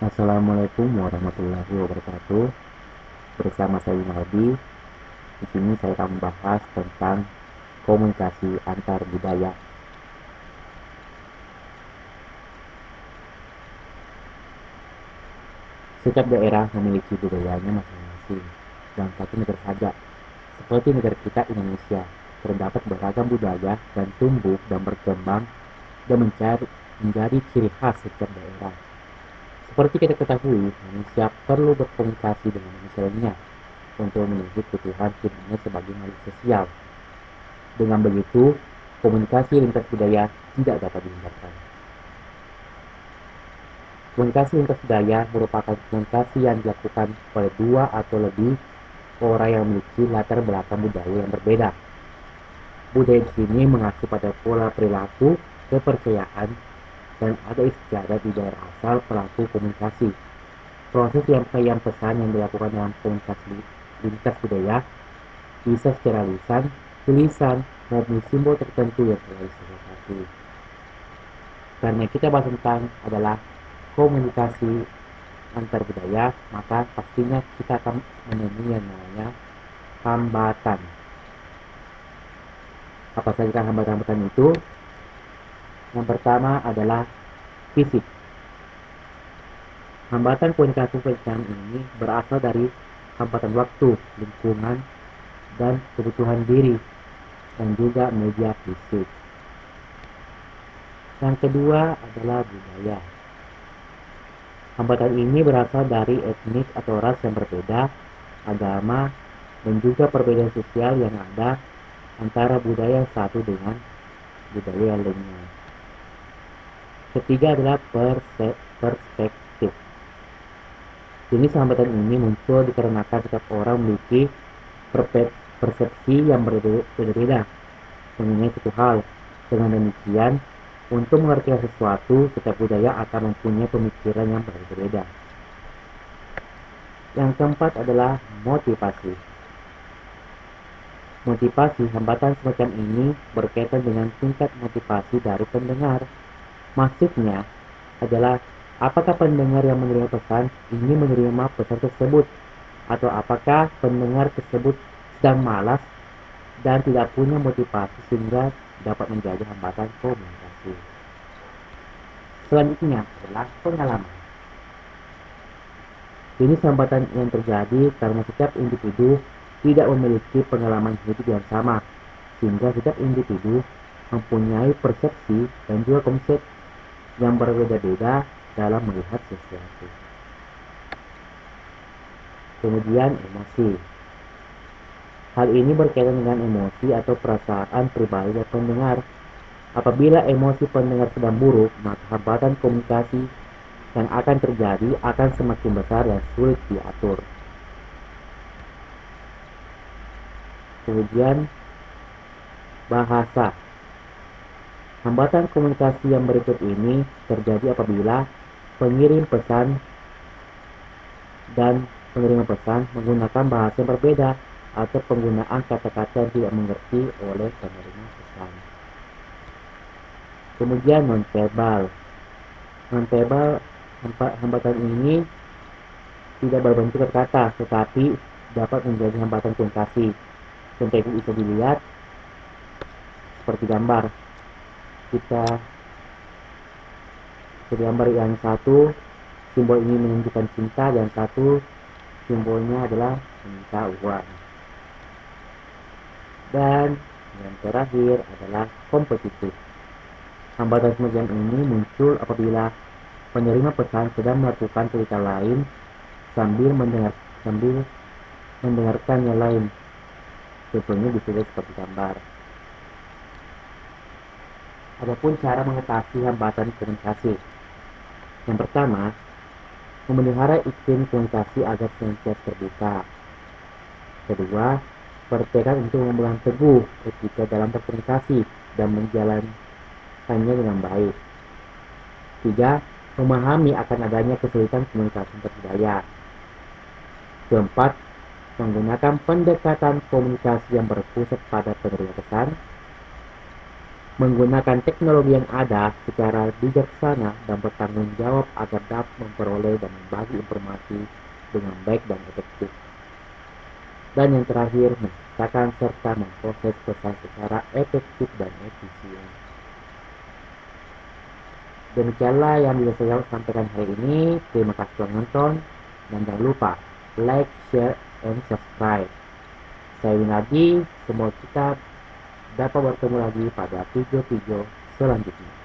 Assalamualaikum warahmatullahi wabarakatuh. Bersama saya Winaldi. Di sini saya akan membahas tentang komunikasi antar budaya. Setiap daerah memiliki budayanya masing-masing dan satu negara saja. Seperti negara kita Indonesia, terdapat beragam budaya dan tumbuh dan berkembang dan menjadi ciri khas setiap daerah. Seperti kita ketahui, manusia perlu berkomunikasi dengan manusia lainnya untuk memenuhi kebutuhan hidupnya sebagai makhluk sosial. Dengan begitu, komunikasi lintas budaya tidak dapat dihindarkan. Komunikasi lintas budaya merupakan komunikasi yang dilakukan oleh dua atau lebih orang yang memiliki latar belakang budaya yang berbeda. Budaya di sini mengacu pada pola perilaku, kepercayaan, dan ada istiadat di daerah asal pelaku komunikasi. Proses penyampaian pesan yang dilakukan dalam komunikasi lintas budaya bisa secara lisan, tulisan, maupun simbol tertentu yang telah disepakati. Karena kita bahas tentang adalah komunikasi antar budaya, maka pastinya kita akan menemui yang namanya hambatan. Apa saja hambatan-hambatan itu? Yang pertama adalah fisik. Hambatan komunikasi perencanaan ini berasal dari hambatan waktu, lingkungan, dan kebutuhan diri, dan juga media fisik. Yang kedua adalah budaya. Hambatan ini berasal dari etnis atau ras yang berbeda, agama, dan juga perbedaan sosial yang ada antara budaya satu dengan budaya yang lainnya. Ketiga adalah perspektif. Jenis hambatan ini muncul dikarenakan setiap orang memiliki persepsi yang berbeda mengenai satu hal. Dengan demikian, untuk mengerti sesuatu, setiap budaya akan mempunyai pemikiran yang berbeda. Yang keempat adalah motivasi. Motivasi hambatan semacam ini berkaitan dengan tingkat motivasi dari pendengar. Maksudnya adalah apakah pendengar yang menerima pesan ingin menerima pesan tersebut, atau apakah pendengar tersebut sedang malas dan tidak punya motivasi sehingga dapat menjadi hambatan komunikasi. Selanjutnya adalah pengalaman. Ini hambatan yang terjadi karena setiap individu tidak memiliki pengalaman hidup yang sama, sehingga setiap individu mempunyai persepsi dan juga konsep yang berbeda-beda dalam melihat sesuatu. Kemudian emosi. Hal ini berkaitan dengan emosi atau perasaan pribadi dari pendengar. Apabila emosi pendengar sedang buruk, maka hambatan komunikasi yang akan terjadi akan semakin besar dan sulit diatur. Kemudian bahasa. Hambatan komunikasi yang berikut ini terjadi apabila pengirim pesan dan penerima pesan menggunakan bahasa yang berbeda atau penggunaan kata-kata yang tidak mengerti oleh penerima pesan. Kemudian non-verbal. Non-verbal hambatan ini tidak berbentuk kata, tetapi dapat menjadi hambatan komunikasi. Contoh itu bisa dilihat seperti gambar. Kita gambar yang satu, simbol ini menunjukkan cinta, dan satu simbolnya adalah minta uang. Dan yang terakhir adalah kompetitif. Hambatan semacam ini muncul apabila penerima pesan sedang melakukan cerita lain sambil mendengarkan yang lain. Contohnya bisa seperti gambar. Adapun cara mengatasi hambatan komunikasi. Yang pertama, memelihara iklim komunikasi agar senantiasa terbuka. Kedua, bertekad untuk memegang teguh etika dalam berkomunikasi dan menjalankannya dengan baik. Tiga, memahami akan adanya kesulitan komunikasi berbudaya. Keempat, menggunakan pendekatan komunikasi yang berpusat pada penerima pesan. menggunakan teknologi yang ada secara bijaksana dan bertanggung jawab agar dapat memperoleh dan membagi informasi dengan baik dan efektif. Dan yang terakhir, menciptakan serta memproses pesan secara efektif dan efisien. Demikianlah yang bisa saya sampaikan hari ini. Terima kasih telah menonton dan jangan lupa like, share, and subscribe. Saya Winardi, semoga kita dapat bertemu lagi pada video-video selanjutnya.